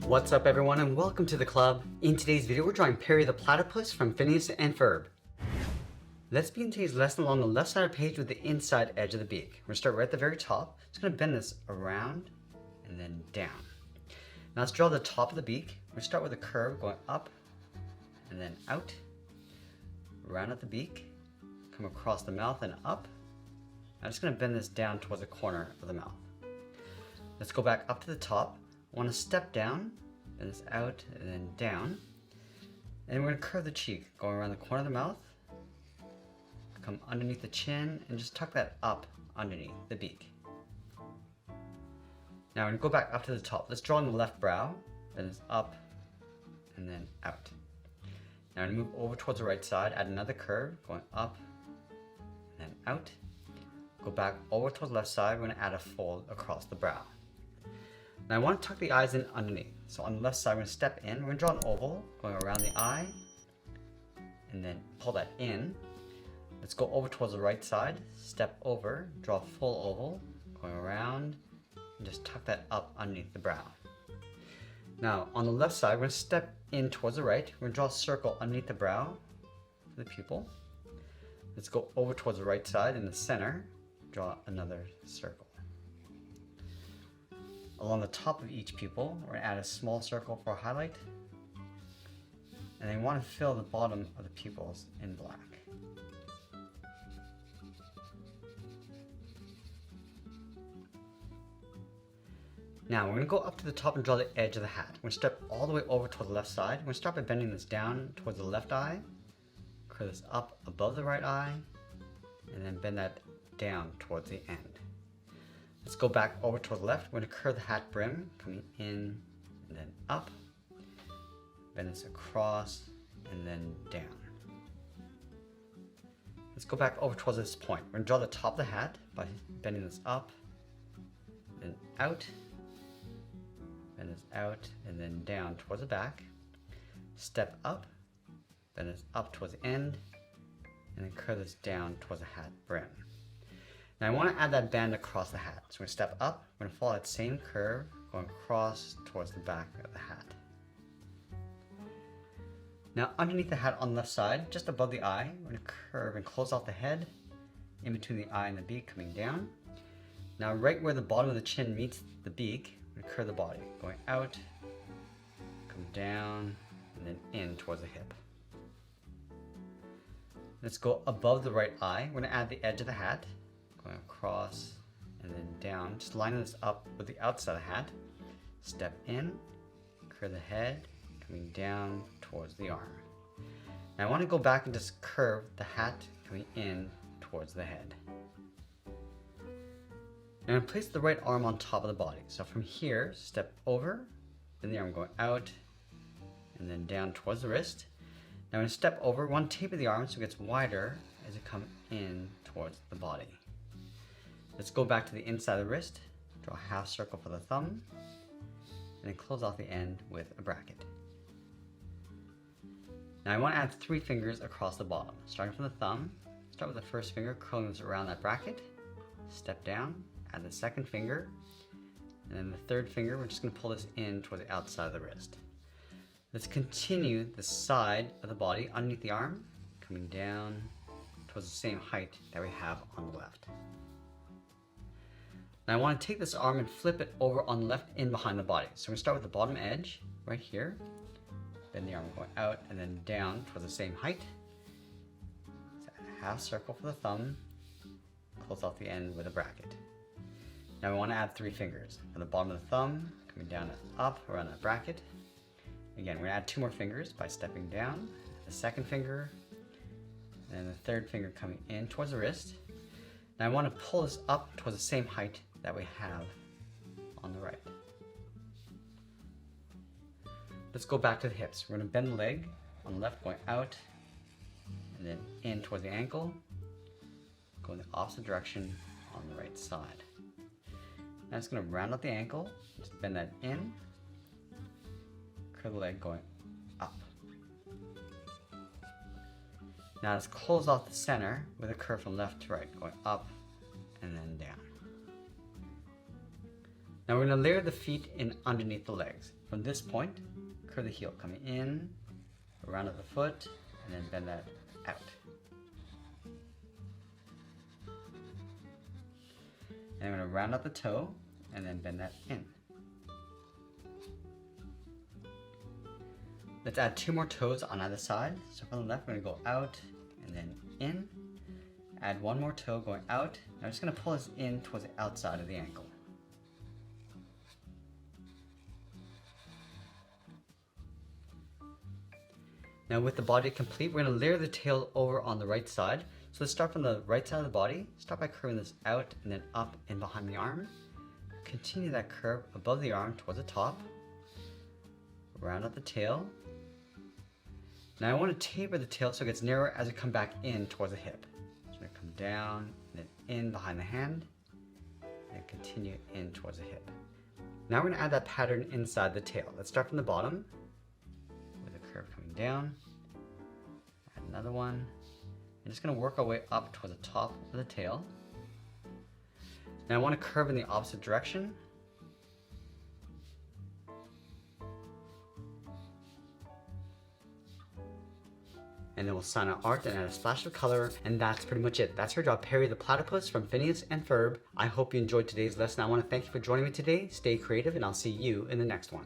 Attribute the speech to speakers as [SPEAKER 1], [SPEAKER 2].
[SPEAKER 1] What's up everyone and welcome to the club. In today's video we're drawing Perry the Platypus from Phineas and Ferb. Let's begin today's lesson along the left side of the page with the inside edge of the beak. We're going to start right at the very top. Just going to bend this around and then down. Now let's draw the top of the beak. We're going to start with a curve going up and then out, around at the beak, come across the mouth and up. I'm just going to bend this down towards the corner of the mouth. Let's go back up to the top. I want to step down, bend this out and then down. And we're going to curve the cheek, going around the corner of the mouth, come underneath the chin and just tuck that up underneath the beak. Now we're going to go back up to the top. Let's draw on the left brow, bend this up and then out. Now I'm going to move over towards the right side, add another curve, going up and then out. Go back over towards the left side, we're going to add a fold across the brow. Now I want to tuck the eyes in underneath. So on the left side, we're going to step in. We're going to draw an oval going around the eye and then pull that in. Let's go over towards the right side, step over, draw a full oval, going around and just tuck that up underneath the brow. Now on the left side, we're going to step in towards the right. We're going to draw a circle underneath the brow for the pupil. Let's go over towards the right side in the center, draw another circle. Along the top of each pupil, we're going to add a small circle for a highlight. And then we want to fill the bottom of the pupils in black. Now we're going to go up to the top and draw the edge of the hat. We're going to step all the way over toward the left side. We're going to start by bending this down towards the left eye, curve this up above the right eye, and then bend that down towards the end. Let's go back over toward the left. We're going to curve the hat brim, coming in and then up. Bend this across and then down. Let's go back over towards this point. We're going to draw the top of the hat by bending this up, then out, bend this out, and then down towards the back. Step up, bend this up towards the end, and then curve this down towards the hat brim. Now I want to add that band across the hat. So we're going to step up, we're going to follow that same curve, going across towards the back of the hat. Now underneath the hat on the left side, just above the eye, we're going to curve and close off the head, in between the eye and the beak, coming down. Now right where the bottom of the chin meets the beak, we're going to curve the body, going out, come down, and then in towards the hip. Let's go above the right eye. We're going to add the edge of the hat, going across and then down, just lining this up with the outside of the hat. Step in, curve the head, coming down towards the arm. Now I want to go back and just curve the hat coming in towards the head. Now I'm going to place the right arm on top of the body. So from here, step over, then the arm going out and then down towards the wrist. Now I'm going to step over, we want to taper the arm so it gets wider as you come in towards the body. Let's go back to the inside of the wrist, draw a half circle for the thumb, and then close off the end with a bracket. Now I want to add 3 fingers across the bottom. Starting from the thumb, start with the first finger, curling this around that bracket, step down, add the second finger, and then the third finger, we're just going to pull this in toward the outside of the wrist. Let's continue the side of the body underneath the arm, coming down towards the same height that we have on the left. Now I want to take this arm and flip it over on the left in behind the body. So we're going to start with the bottom edge right here. Bend the arm going out and then down towards the same height. So a half circle for the thumb. Close off the end with a bracket. Now we want to add 3 fingers. From the bottom of the thumb, coming down and up around that bracket. Again, we're going to add 2 more fingers by stepping down. The second finger, and the third finger coming in towards the wrist. Now I want to pull this up towards the same height that we have on the right. Let's go back to the hips. We're going to bend the leg on the left going out and then in towards the ankle, go in the opposite direction on the right side. Now it's going to round out the ankle, just bend that in, curve the leg going up. Now let's close off the center with a curve from left to right, going up and then down. Now we're going to layer the feet in underneath the legs. From this point, curve the heel coming in, around at the foot, and then bend that out. And I'm going to round out the toe, and then bend that in. Let's add 2 more toes on either side. So from the left, we're going to go out, and then in. Add 1 more toe going out. Now I'm just going to pull this in towards the outside of the ankle. Now with the body complete, we're going to layer the tail over on the right side. So let's start from the right side of the body. Start by curving this out and then up and behind the arm. Continue that curve above the arm towards the top. Round out the tail. Now I want to taper the tail so it gets narrower as we come back in towards the hip. So I'm going to come down and then in behind the hand and continue in towards the hip. Now we're going to add that pattern inside the tail. Let's start from the bottom with a curve coming down. Add another one. I'm just going to work our way up towards the top of the tail. Now I want to curve in the opposite direction. And then we'll sign our art and add a splash of color, and that's pretty much it. That's our job, Perry the Platypus from Phineas and Ferb. I hope you enjoyed today's lesson. I want to thank you for joining me today. Stay creative, and I'll see you in the next one.